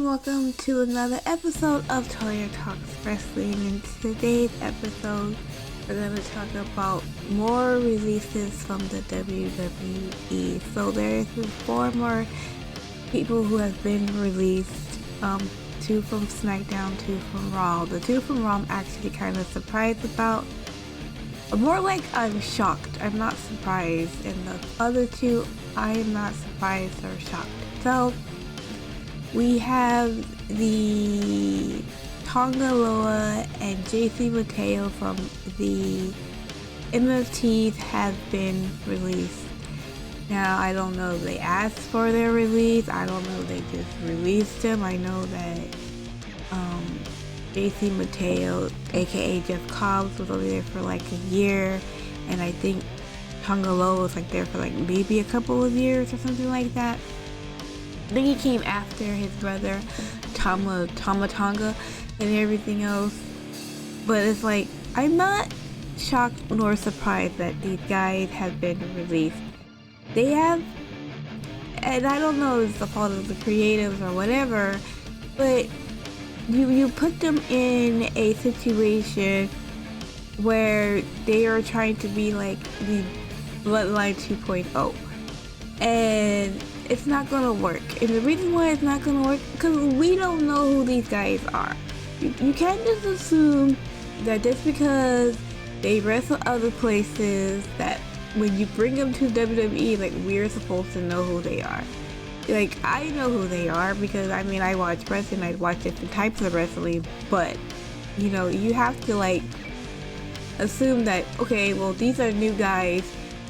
welcome to another episode of Toya Talks Wrestling. In today's episode, we're going to talk about more releases from the WWE. So there's four more people who have been released, two from SmackDown, two from Raw. The two from Raw I'm actually kind of surprised about. More like I'm shocked. I'm not surprised. And the other two, I am not surprised or shocked. So we have the Tonga Loa and JC Mateo from the MFTs have been released. Now, I don't know if they asked for their release. I don't know if they just released them. I know that JC Mateo, aka Jeff Cobbs, was over there for like a year. And I think Tonga Loa was like there for like maybe a couple of years or something like that. I think he came after his brother Tama Tonga and everything else. But it's like, I'm not shocked nor surprised that these guys have been released. They have, and I don't know if it's the fault of the creatives or whatever, but you put them in a situation where they are trying to be like the Bloodline 2.0. And it's not gonna work. And the reason why it's not gonna work, because we don't know who these guys are. You can't just assume that just because they wrestle other places, that when you bring them to WWE, like, we're supposed to know who they are. Like, I know who they are because, I mean, I watch wrestling, I watch different types of wrestling, but, you know, you have to, like, assume that, okay, well, these are new guys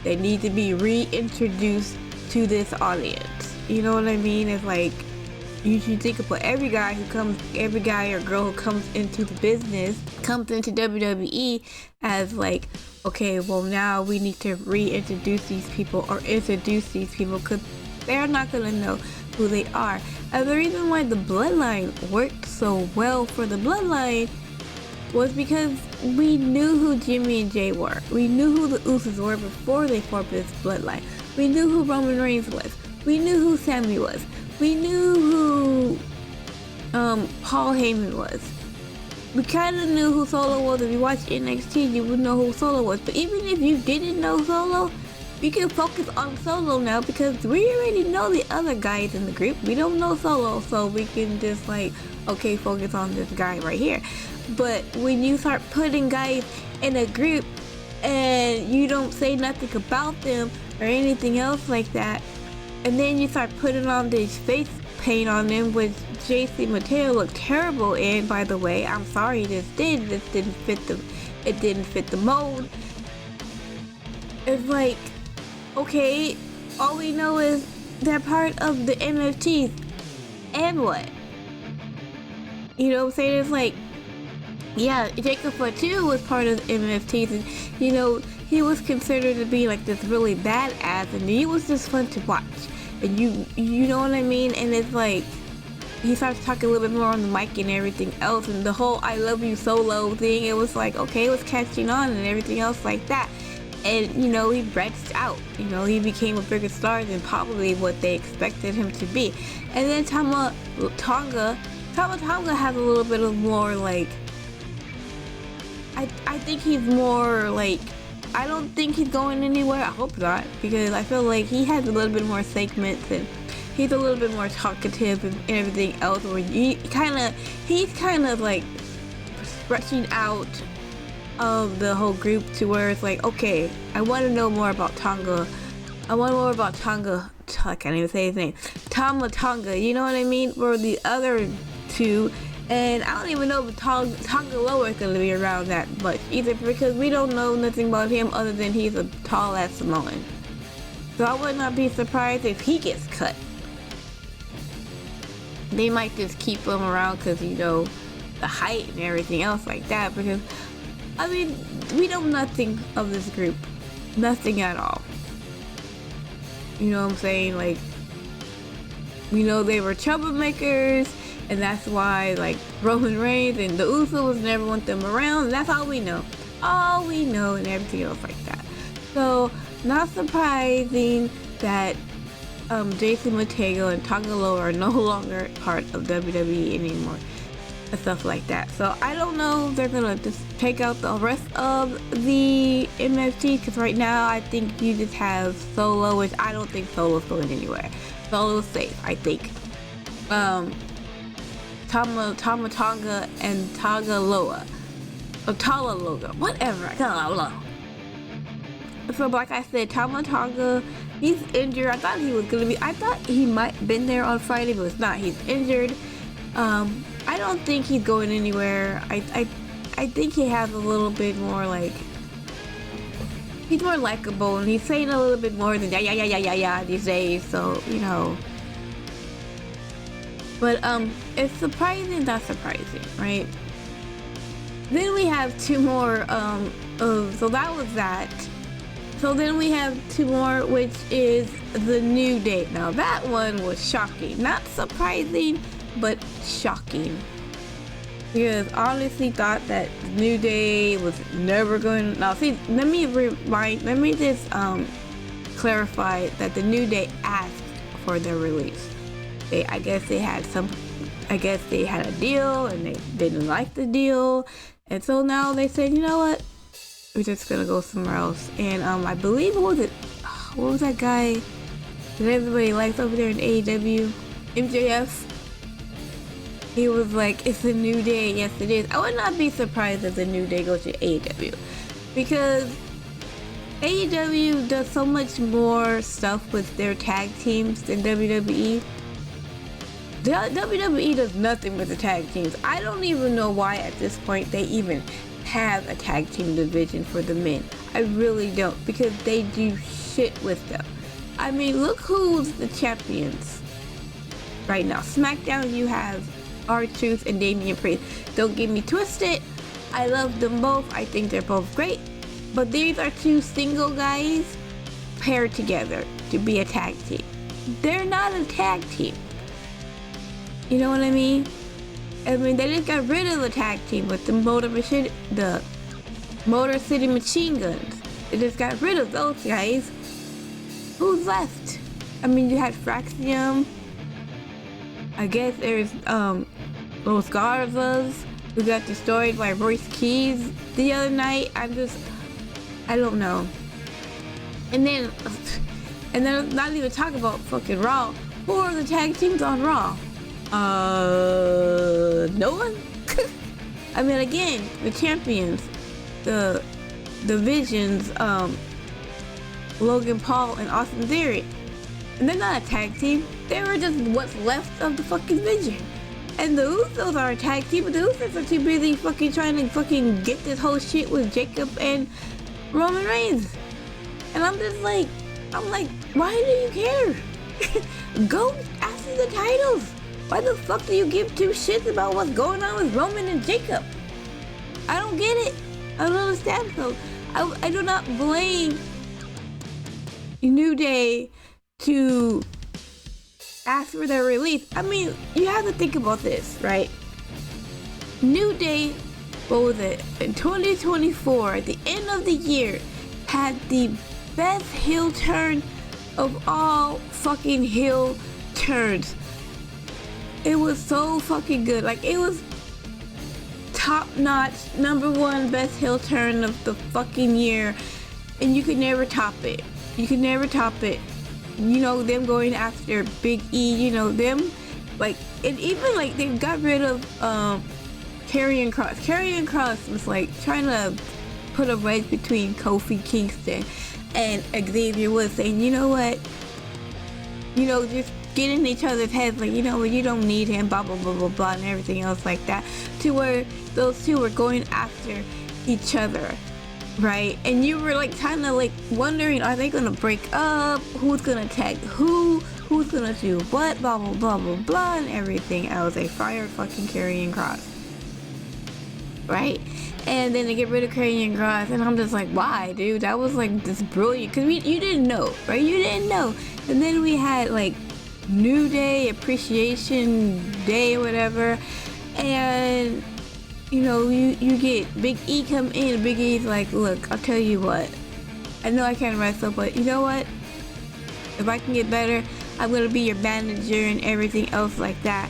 that need to be reintroduced to this audience. You know what I mean? It's like, you should think about every guy or girl who comes into the business, comes into WWE as like, okay, well, now we need to reintroduce these people or introduce these people because they're not gonna know who they are. And the reason why the Bloodline worked so well for the Bloodline was because we knew who Jimmy and Jay were. We knew who the Usos were before they formed this Bloodline. We knew who Roman Reigns was. We knew who Sammy was. We knew who Paul Heyman was. We kind of knew who Solo was. If you watch NXT, you would know who Solo was. But even if you didn't know Solo, we can focus on Solo now because we already know the other guys in the group. We don't know Solo, so we can just like, okay, focus on this guy right here. But when you start putting guys in a group and you don't say nothing about them or anything else like that, and then you start putting on this face paint on them, which JC Mateo looked terrible in, by the way. I'm sorry, this didn't fit the mold. It's like, okay, all we know is they're part of the MFTs, and what? You know what I'm saying? It's like, yeah, Jacob Fatu was part of the MFTs, and you know, he was considered to be like this really badass, and he was just fun to watch. And you know what I mean? And it's like, he starts talking a little bit more on the mic and everything else, and the whole I love you Solo thing, it was like, okay, it was catching on and everything else like that. And you know, he branched out, you know, he became a bigger star than probably what they expected him to be. And then Tama Tonga has a little bit of more like, I think he's more like, I don't think he's going anywhere. I hope not, because I feel like he has a little bit more segments and he's a little bit more talkative and everything else. Where he's kind of like stretching out of the whole group to where it's like, okay, I want to know more about Tonga. I want more about Tonga. I can't even say his name. Tama Tonga. You know what I mean? For the other two. And I don't even know if Tonga Loa is going to be around that much either, because we don't know nothing about him other than he's a tall ass Samoan. So I would not be surprised if he gets cut. They might just keep him around because, you know, the height and everything else like that, because I mean, we know nothing of this group. Nothing at all. You know what I'm saying? Like, we know they were troublemakers, and that's why, like, Roman Reigns and the Usos never want them around. That's all we know. All we know, and everything else like that. So, not surprising that Jason Mateo and Tagalo are no longer part of WWE anymore and stuff like that. So I don't know if they're gonna just take out the rest of the MFT, because right now I think you just have Solo, which I don't think Solo's going anywhere. Solo's safe, I think. Tama Tonga and Tagaloa. Or Talaloga, whatever. So like I said, Tama Tonga, he's injured. I thought he might have been there on Friday, but it's not. He's injured. I don't think he's going anywhere. I think he has a little bit more like, he's more likable, and he's saying a little bit more than yeah these days. So you know. But it's surprising, not surprising, right? Then we have two more. So that was that. So then we have two more, which is the New Day. Now that one was shocking, not surprising, but shocking. Because I honestly thought that New Day was never going to... Now see, let me just clarify that the New Day asked for their release. I guess they had a deal and they didn't like the deal. And so now they said, you know what? We're just gonna go somewhere else. And I believe, what was that guy that everybody likes over there in AEW? MJF. He was like, it's a new day. Yes, it is. I would not be surprised if the New Day goes to AEW, because AEW does so much more stuff with their tag teams than WWE. WWE does nothing with the tag teams. I don't even know why at this point they even have a tag team division for the men. I really don't, because they do shit with them. I mean, look who's the champions right now. SmackDown, you have R-Truth and Damian Priest. Don't get me twisted, I love them both. I think they're both great, but these are two single guys paired together to be a tag team. They're not a tag team. You know what I mean? I mean, they just got rid of the tag team with the Motor City Machine Guns. They just got rid of those guys. Who's left? I mean, you had Fraxium. I guess there's Los Garzas, who got destroyed by Royce Keys the other night. I don't know. And then not even talk about fucking Raw. Who are the tag teams on Raw? No one. I mean, again, the champions, the divisions, Logan Paul and Austin Theory, and they're not a tag team. They were just what's left of the fucking division. And the Usos are a tag team, but the Usos are too busy fucking trying to fucking get this whole shit with Jacob and Roman Reigns. And I'm like, why do you care? Go after the titles. Why the fuck do you give two shits about what's going on with Roman and Jacob? I don't get it. I don't understand. So I do not blame New Day to ask for their release. I mean, you have to think about this, right? New Day, what was it? In 2024, at the end of the year, had the best heel turn of all fucking heel turns. It was so fucking good. Like, it was top notch, number one best heel turn of the fucking year, and you could never top it. You could never top it. You know, them going after Big E, you know, them, like, and even like they got rid of Karrion Kross. Karrion Kross was like trying to put a wedge between Kofi Kingston and Xavier Woods, saying, you know what, you know, just get in each other's heads, like, you know what, you don't need him, blah blah blah blah blah, and everything else like that, to where those two were going after each other, right? And you were like kind of like wondering, are they gonna break up? Who's gonna tag who's gonna do what? Blah blah blah blah blah, and everything else. They fired fucking Karrion Kross, right? And then they get rid of Karrion Kross, and I'm just like, why, dude? That was like this brilliant, because you didn't know, right? You didn't know. And then we had like New Day Appreciation Day or whatever, and you know, you get Big E come in, Big E's like, look, I'll tell you what, I know I can't wrestle, but you know what, if I can get better, I'm gonna be your manager and everything else like that.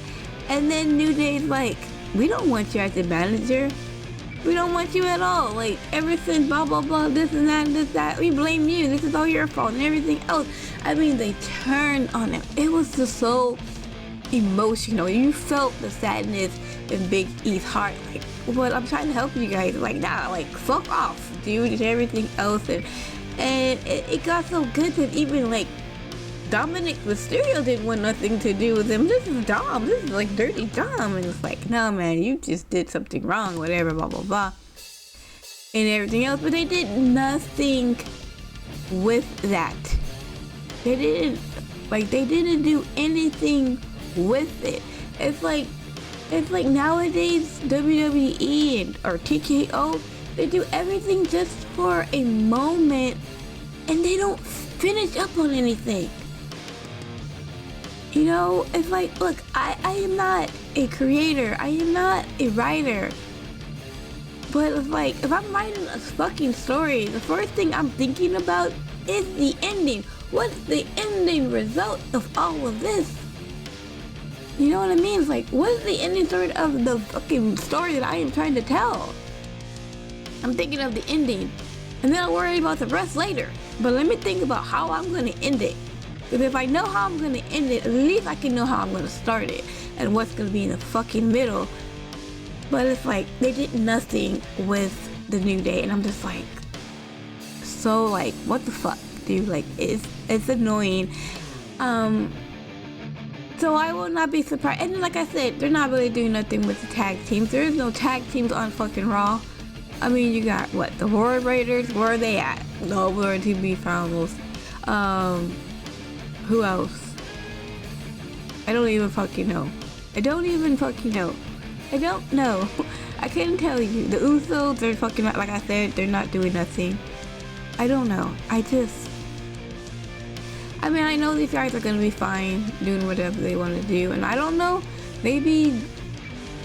And then New Day's like, we don't want you as the manager. We don't want you at all. Like, ever since blah, blah, blah, this and that, and this, that, we blame you. This is all your fault and everything else. I mean, they turned on him. It was just so emotional. You felt the sadness in Big E's heart. Like, well, I'm trying to help you guys. Like, nah, like, fuck off, dude, and everything else. And it got so good that even, like, Dominic Mysterio didn't want nothing to do with him. This is Dom. This is like dirty Dom. And it's like, no, man, you just did something wrong, whatever, blah, blah, blah. And everything else. But they did nothing with that. They didn't do anything with it. It's like nowadays, WWE or TKO, they do everything just for a moment and they don't finish up on anything. You know, it's like, look, I am not a creator. I am not a writer. But it's like, if I'm writing a fucking story, the first thing I'm thinking about is the ending. What's the ending result of all of this? You know what I mean? It's like, what is the ending story of the fucking story that I am trying to tell? I'm thinking of the ending. And then I'll worry about the rest later. But let me think about how I'm going to end it. Because if I know how I'm going to end it, at least I can know how I'm going to start it. And what's going to be in the fucking middle. But it's like, they did nothing with the New Day. And I'm just like, so like, what the fuck, dude? Like, it's annoying. So I will not be surprised. And like I said, they're not really doing nothing with the tag teams. There is no tag teams on fucking Raw. I mean, you got, what, the War Raiders? Where are they at? Nowhere to be found. Who else? I don't even fucking know. I don't know. I couldn't tell you. The Usos, they're fucking, like I said, they're not doing nothing. I don't know. I mean, I know these guys are gonna be fine doing whatever they want to do. And I don't know, maybe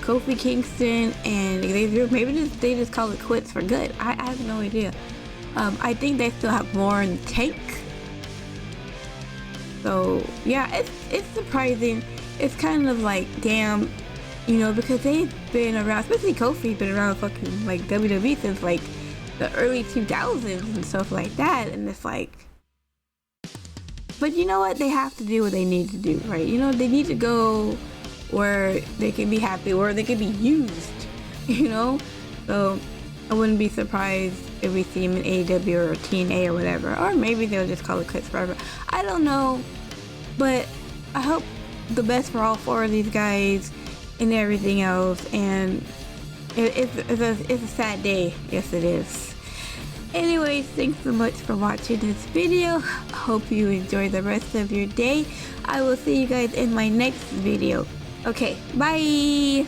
Kofi Kingston and maybe they just call it quits for good. I have no idea. I think they still have more in the tank. So yeah, it's surprising. It's kind of like, damn, you know, because they've been around, especially Kofi's been around fucking like WWE since like the early 2000s and stuff like that. And it's like, but you know what? They have to do what they need to do, right? You know, they need to go where they can be happy, where they can be used, you know? So I wouldn't be surprised if we see him in AEW or TNA or whatever. Or maybe they'll just call it quits forever. I don't know. But I hope the best for all four of these guys and everything else. And it's a sad day. Yes, it is. Anyways, thanks so much for watching this video. I hope you enjoy the rest of your day. I will see you guys in my next video. Okay, bye!